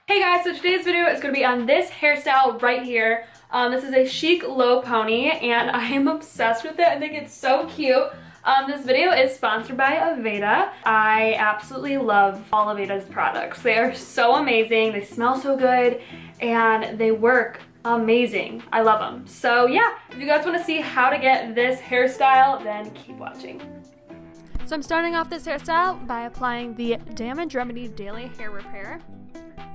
Hey guys, so today's video is going to be on this hairstyle right here. This is a chic low pony and I am obsessed with it. I think it's so cute. This video is sponsored by Aveda. I absolutely love all Aveda's products. They are so amazing, they smell so good, and they work amazing. I love them. So yeah, if you guys want to see how to get this hairstyle, then keep watching. So I'm starting off this hairstyle by applying the Damage Remedy Daily Hair Repair.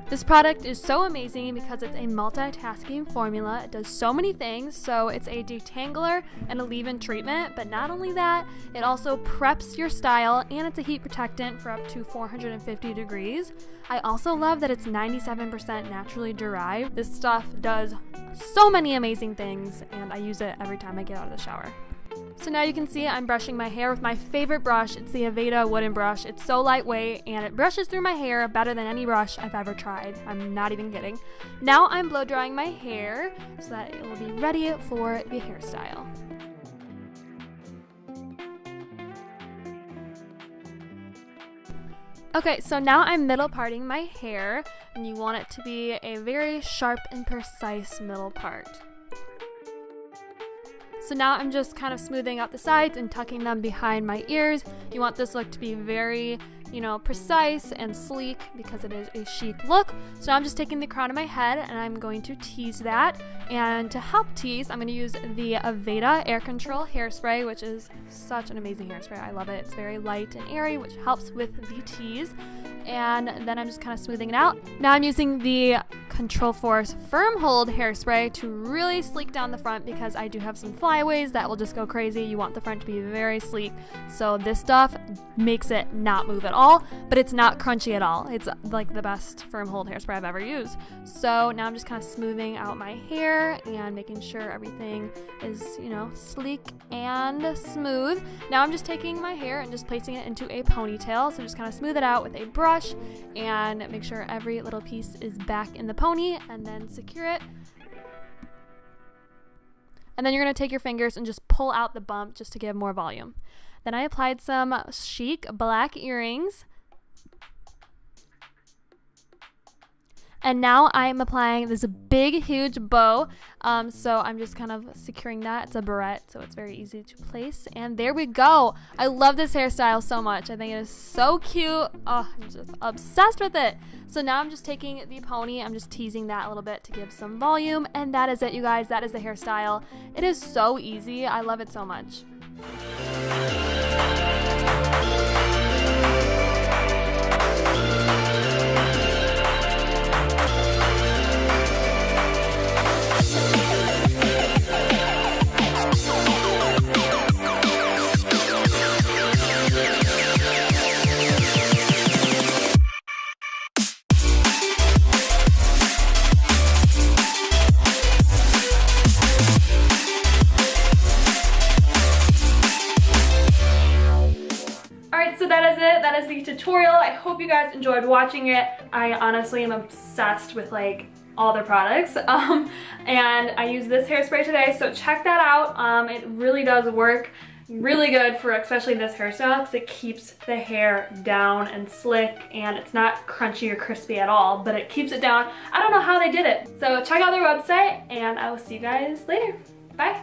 This product is so amazing because it's a multitasking formula. It does so many things. So it's a detangler and a leave-in treatment, but not only that, it also preps your style and it's a heat protectant for up to 450 degrees. I also love that it's 97% naturally derived. This stuff does so many amazing things and I use it every time I get out of the shower. So now you can see I'm brushing my hair with my favorite brush. It's the Aveda wooden brush. It's so lightweight and it brushes through my hair better than any brush I've ever tried. I'm not even kidding. Now I'm blow drying my hair so that it will be ready for the hairstyle. Okay, so now I'm middle parting my hair and you want it to be a very sharp and precise middle part. So now I'm just kind of smoothing out the sides and tucking them behind my ears. You want this look to be very, precise and sleek because it is a chic look. So now I'm just taking the crown of my head and I'm going to tease that. And to help tease, I'm going to use the Aveda Air Control Hairspray, which is such an amazing hairspray. I love it. It's very light and airy, which helps with the tease. And then I'm just kind of smoothing it out. Now I'm using the Control Force Firm Hold Hairspray to really sleek down the front because I do have some flyaways that will just go crazy. You want the front to be very sleek. So this stuff makes it not move at all, but it's not crunchy at all. It's like the best firm hold hairspray I've ever used. So now I'm just kind of smoothing out my hair and making sure everything is, sleek and smooth. Now I'm just taking my hair and just placing it into a ponytail. So just kind of smooth it out with a brush and make sure every little piece is back in the pony and then secure it. And then you're going to take your fingers and just pull out the bump just to give more volume. Then I applied some chic black earrings. And now I'm applying this big, huge bow. So I'm just kind of securing that. It's a barrette, so it's very easy to place. And there we go. I love this hairstyle so much. I think it is so cute. Oh, I'm just obsessed with it. So now I'm just taking the pony. I'm just teasing that a little bit to give some volume. And that is it, you guys. That is the hairstyle. It is so easy. I love it so much. So that is it. That is the tutorial. I hope you guys enjoyed watching it. I honestly am obsessed with all their products. And I use this hairspray today, so check that out. It really does work really good for especially this hairstyle because it keeps the hair down and slick and it's not crunchy or crispy at all, but it keeps it down. I don't know how they did it. So check out their website and I will see you guys later. Bye.